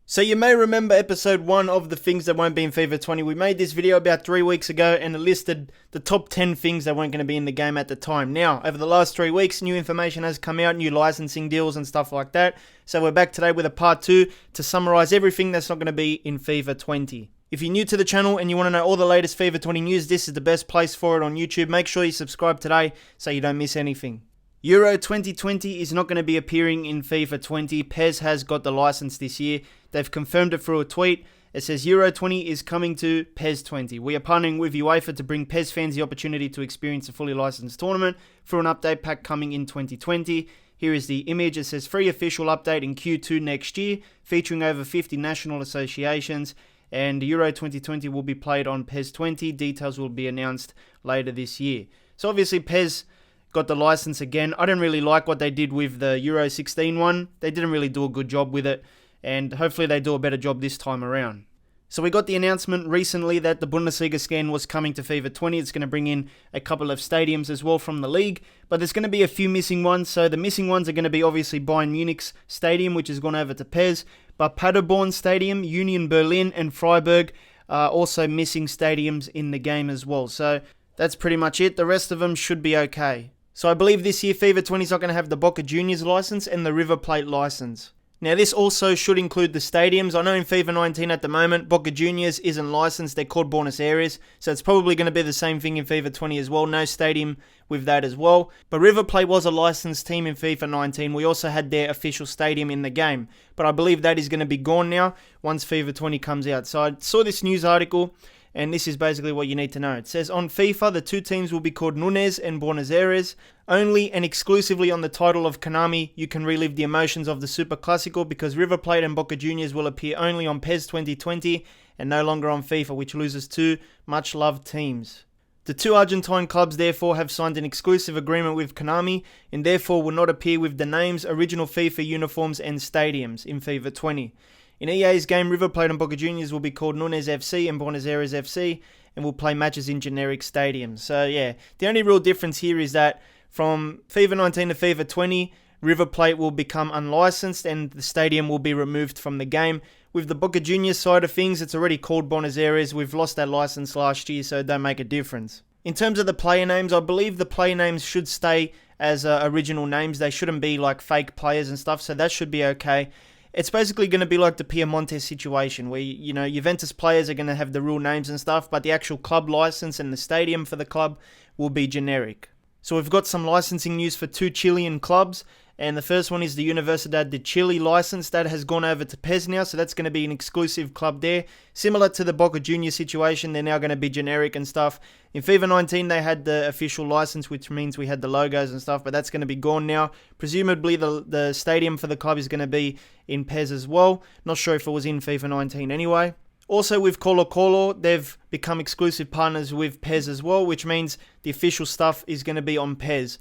So you may remember episode 1 of the things that won't be in FIFA 20. We made this video about 3 weeks ago and it listed the top 10 things that weren't going to be in the game at the time. Now, over the last 3 weeks, new information has come out, new licensing deals and stuff like that. So we're back today with a part 2 to summarize everything that's not going to be in FIFA 20. If you're new to the channel and you want to know all the latest FIFA 20 news, this is the best place for it on YouTube. Make sure you subscribe today so you don't miss anything. Euro 2020 is not going to be appearing in FIFA 20. PES has got the license this year. They've confirmed it through a tweet. It says Euro 20 is coming to PES 20. We are partnering with UEFA to bring PES fans the opportunity to experience a fully licensed tournament through an update pack coming in 2020. Here is the image. It says free official update in Q2 next year, featuring over 50 national associations. And Euro 2020 will be played on PES 20. Details will be announced later this year. So obviously PES got the license again. I didn't really like what they did with the Euro 16 one. They didn't really do a good job with it. And hopefully they do a better job this time around. So we got the announcement recently that the Bundesliga scan was coming to FIFA 20. It's going to bring in a couple of stadiums as well from the league. But there's going to be a few missing ones. So the missing ones are going to be obviously Bayern Munich's stadium, which has gone over to PES. But Paderborn Stadium, Union Berlin and Freiburg are also missing stadiums in the game as well. So that's pretty much it. The rest of them should be okay. So I believe this year FIFA 20 is not going to have the Boca Juniors license and the River Plate license. Now this also should include the stadiums. I know in FIFA 19 at the moment, Boca Juniors isn't licensed, they're called Buenos Aires, so it's probably going to be the same thing in FIFA 20 as well, no stadium with that as well. But River Plate was a licensed team in FIFA 19, we also had their official stadium in the game. But I believe that is going to be gone now, once FIFA 20 comes out. So I saw this news article, and this is basically what you need to know. It says, on FIFA, the two teams will be called Nunes and Buenos Aires. Only and exclusively on the title of Konami, you can relive the emotions of the Super Classico because River Plate and Boca Juniors will appear only on PES 2020 and no longer on FIFA, which loses two much-loved teams. The two Argentine clubs therefore have signed an exclusive agreement with Konami and therefore will not appear with the names, original FIFA uniforms and stadiums in FIFA 20. In EA's game, River Plate and Boca Juniors will be called Nunes FC and Buenos Aires FC and will play matches in generic stadiums. So yeah, the only real difference here is that from FIFA 19 to FIFA 20, River Plate will become unlicensed and the stadium will be removed from the game. With the Boca Juniors side of things, it's already called Buenos Aires. We've lost that license last year, so it don't make a difference. In terms of the player names, I believe the player names should stay as original names. They shouldn't be like fake players and stuff, so that should be okay. It's basically going to be like the Piemonte situation where, you know, Juventus players are going to have the real names and stuff, but the actual club license and the stadium for the club will be generic. So we've got some licensing news for two Chilean clubs, and the first one is the Universidad de Chile license. That has gone over to PES now, so that's going to be an exclusive club there. Similar to the Boca Juniors situation, they're now going to be generic and stuff. In FIFA 19, they had the official license, which means we had the logos and stuff, but that's going to be gone now. Presumably, the stadium for the club is going to be in PES as well. Not sure if it was in FIFA 19 anyway. Also with Colo-Colo, they've become exclusive partners with PES as well, which means the official stuff is going to be on PES.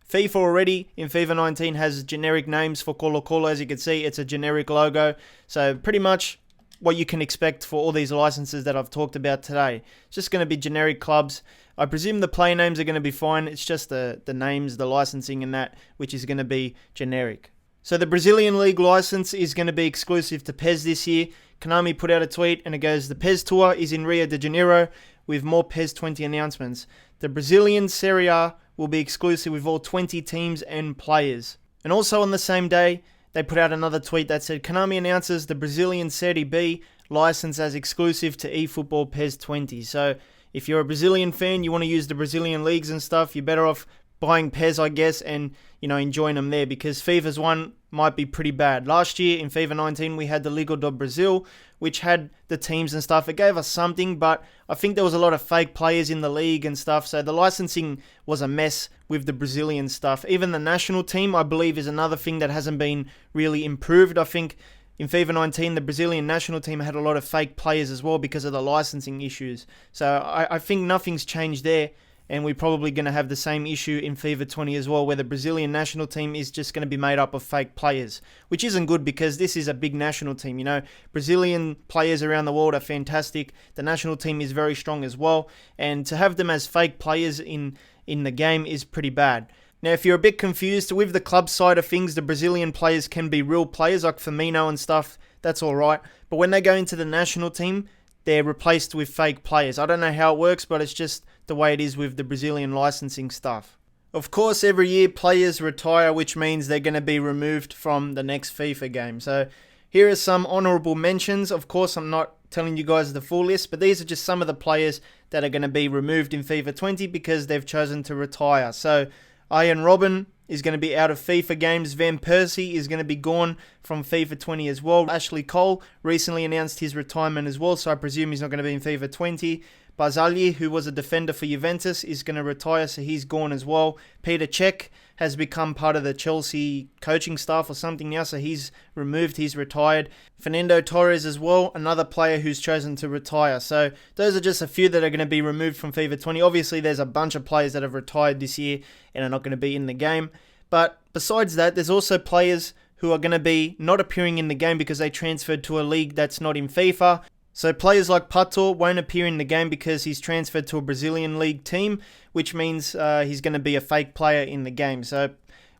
FIFA already in FIFA 19 has generic names for Colo-Colo. As you can see, it's a generic logo. So pretty much what you can expect for all these licenses that I've talked about today. It's just going to be generic clubs. I presume the player names are going to be fine. It's just the names, the licensing and that, which is going to be generic. So the Brazilian League license is going to be exclusive to PES this year. Konami put out a tweet and it goes, the PES Tour is in Rio de Janeiro with more PES 20 announcements. The Brazilian Serie A will be exclusive with all 20 teams and players. And also on the same day, they put out another tweet that said, Konami announces the Brazilian Serie B license as exclusive to eFootball PES 20. So if you're a Brazilian fan, you want to use the Brazilian leagues and stuff, you're better off buying PES, I guess, and, you know, enjoying them there because FIFA's one might be pretty bad. Last year in FIFA 19, we had the Liga do Brasil, which had the teams and stuff. It gave us something, but I think there was a lot of fake players in the league and stuff, so the licensing was a mess with the Brazilian stuff. Even the national team, I believe, is another thing that hasn't been really improved. I think in FIFA 19, the Brazilian national team had a lot of fake players as well because of the licensing issues. So I think nothing's changed there. And we're probably going to have the same issue in FIFA 20 as well, where the Brazilian national team is just going to be made up of fake players, which isn't good because this is a big national team. You know, Brazilian players around the world are fantastic. The national team is very strong as well. And to have them as fake players in the game is pretty bad. Now, if you're a bit confused, with the club side of things, the Brazilian players can be real players like Firmino and stuff. That's alright. But when they go into the national team, they're replaced with fake players. I don't know how it works, but it's just the way it is with the Brazilian licensing stuff. Of course, every year players retire, which means they're going to be removed from the next FIFA game. So here are some honourable mentions. Of course, I'm not telling you guys the full list, but these are just some of the players that are going to be removed in FIFA 20 because they've chosen to retire. So Ian Robben is going to be out of FIFA games. Van Persie is going to be gone from FIFA 20 as well. Ashley Cole recently announced his retirement as well, so I presume he's not going to be in FIFA 20. Barzagli, who was a defender for Juventus, is going to retire, so he's gone as well. Peter Cech has become part of the Chelsea coaching staff or something now, so he's removed, he's retired. Fernando Torres as well, another player who's chosen to retire. So those are just a few that are going to be removed from FIFA 20. Obviously, there's a bunch of players that have retired this year and are not going to be in the game. But besides that, there's also players who are going to be not appearing in the game because they transferred to a league that's not in FIFA. So players like Pato won't appear in the game because he's transferred to a Brazilian league team, which means he's going to be a fake player in the game. So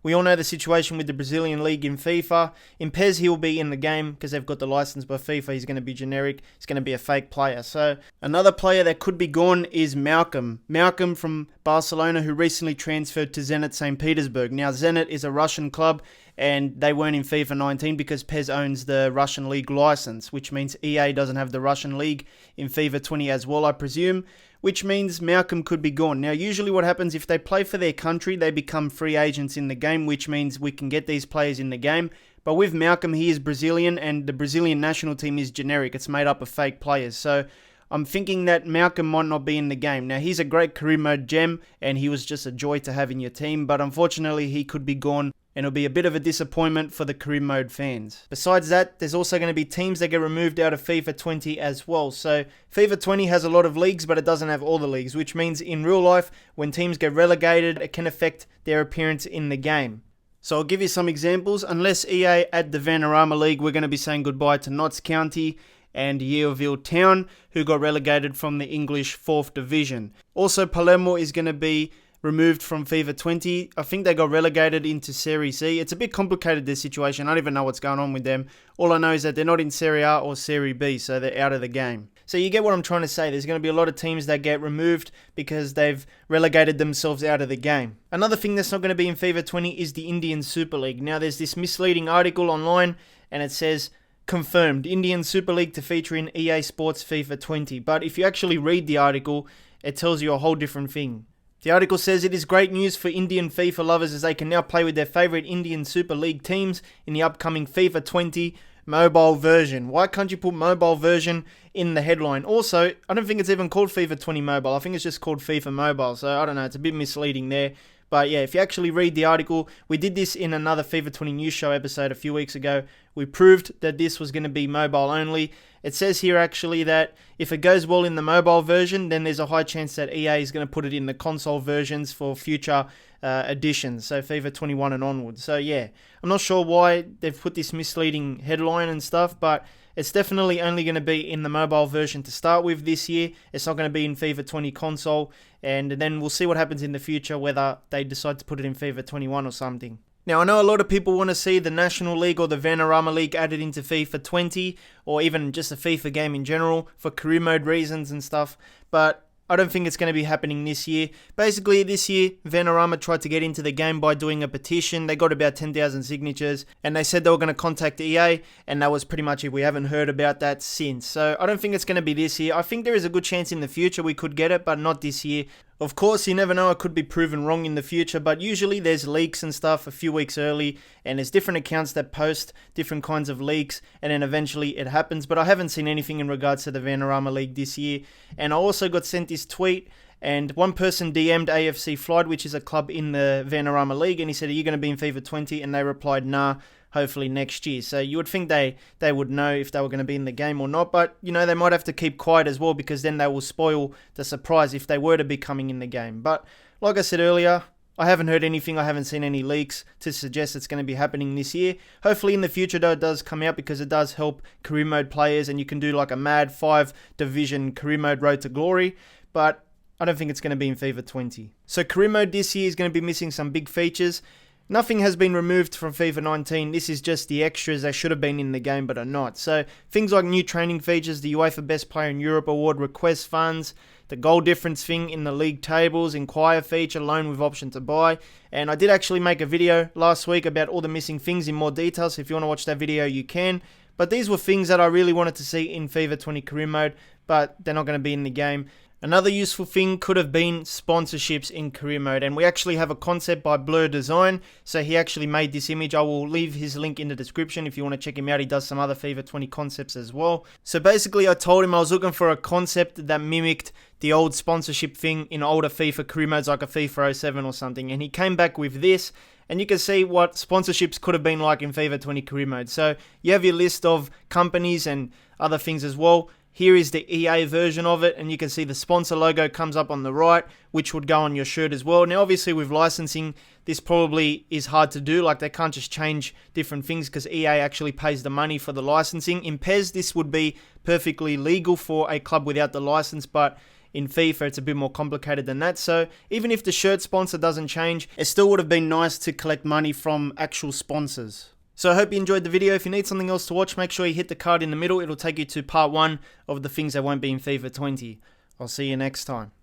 we all know the situation with the Brazilian league in FIFA. In PES, he will be in the game because they've got the license by FIFA. He's going to be generic. He's going to be a fake player. So another player that could be gone is Malcolm. Malcolm from Barcelona, who recently transferred to Zenit St. Petersburg. Now, Zenit is a Russian club, and they weren't in FIFA 19 because PES owns the Russian League license, which means EA doesn't have the Russian League in FIFA 20 as well, I presume, which means Malcolm could be gone. Now, usually what happens if they play for their country, they become free agents in the game, which means we can get these players in the game. But with Malcolm, he is Brazilian, and the Brazilian national team is generic. It's made up of fake players. So I'm thinking that Malcolm might not be in the game. Now, he's a great career mode gem, and he was just a joy to have in your team, but unfortunately, he could be gone, and it'll be a bit of a disappointment for the career mode fans. Besides that, there's also going to be teams that get removed out of FIFA 20 as well. So FIFA 20 has a lot of leagues, but it doesn't have all the leagues, which means in real life, when teams get relegated, it can affect their appearance in the game. So I'll give you some examples. Unless EA add the Vanarama League, we're going to be saying goodbye to Notts County and Yeovil Town, who got relegated from the English 4th Division. Also, Palermo is going to be removed from FIFA 20. I think they got relegated into Serie C. It's a bit complicated, this situation. I don't even know what's going on with them. All I know is that they're not in Serie A or Serie B, so they're out of the game. So you get what I'm trying to say. There's going to be a lot of teams that get removed because they've relegated themselves out of the game. Another thing that's not going to be in FIFA 20 is the Indian Super League. Now, there's this misleading article online, and it says, confirmed, Indian Super League to feature in EA Sports FIFA 20. But if you actually read the article, it tells you a whole different thing. The article says it is great news for Indian FIFA lovers as they can now play with their favourite Indian Super League teams in the upcoming FIFA 20 mobile version. Why can't you put mobile version in the headline? Also, I don't think it's even called FIFA 20 Mobile. I think it's just called FIFA Mobile. So I don't know, it's a bit misleading there. But yeah, if you actually read the article, we did this in another FIFA 20 News Show episode a few weeks ago. We proved that this was going to be mobile only. It says here actually that if it goes well in the mobile version, then there's a high chance that EA is going to put it in the console versions for future editions, so FIFA 21 and onwards. So yeah, I'm not sure why they've put this misleading headline and stuff, but it's definitely only going to be in the mobile version to start with this year. It's not going to be in FIFA 20 console, and then we'll see what happens in the future, whether they decide to put it in FIFA 21 or something. Now, I know a lot of people want to see the National League or the Vanarama League added into FIFA 20, or even just a FIFA game in general, for career mode reasons and stuff, but I don't think it's going to be happening this year. Basically, this year, Vanarama tried to get into the game by doing a petition. They got about 10,000 signatures, and they said they were going to contact EA, and that was pretty much it. We haven't heard about that since. So I don't think it's going to be this year. I think there is a good chance in the future we could get it, but not this year. Of course, you never know, it could be proven wrong in the future, but usually there's leaks and stuff a few weeks early, and there's different accounts that post different kinds of leaks, and then eventually it happens. But I haven't seen anything in regards to the Vanarama League this year. And I also got sent this tweet, and one person DM'd AFC Floyd, which is a club in the Vanarama League, and he said, are you going to be in FIFA 20? And they replied, nah, hopefully next year. So you would think they would know if they were going to be in the game or not, but you know, they might have to keep quiet as well, because then they will spoil the surprise if they were to be coming in the game. But like I said earlier, I haven't heard anything, I haven't seen any leaks to suggest it's going to be happening this year. Hopefully in the future though it does come out, because it does help career mode players, and you can do like a mad 5 division career mode road to glory. But I don't think it's going to be in FIFA 20. So career mode this year is going to be missing some big features. Nothing has been removed from FIFA 19. This is just the extras that should have been in the game but are not. So things like new training features, the UEFA Best Player in Europe award request funds, the goal difference thing in the league tables, inquire feature, loan with option to buy. And I did actually make a video last week about all the missing things in more detail. So if you want to watch that video, you can. But these were things that I really wanted to see in FIFA 20 career mode, but they're not going to be in the game. Another useful thing could have been sponsorships in career mode, and we actually have a concept by Blur Design, so he actually made this image. I will leave his link in the description if you want to check him out. He does some other FIFA 20 concepts as well. So basically I told him I was looking for a concept that mimicked the old sponsorship thing in older FIFA career modes like a FIFA 07 or something, and he came back with this. And you can see what sponsorships could have been like in FIFA 20 career mode. So you have your list of companies and other things as well. Here is the EA version of it, and you can see the sponsor logo comes up on the right, which would go on your shirt as well. Now, obviously, with licensing, this probably is hard to do. Like, they can't just change different things because EA actually pays the money for the licensing. In PES, this would be perfectly legal for a club without the license, but in FIFA, it's a bit more complicated than that. So even if the shirt sponsor doesn't change, it still would have been nice to collect money from actual sponsors. So I hope you enjoyed the video. If you need something else to watch, make sure you hit the card in the middle. It'll take you to part 1 of the things that won't be in FIFA 20. I'll see you next time.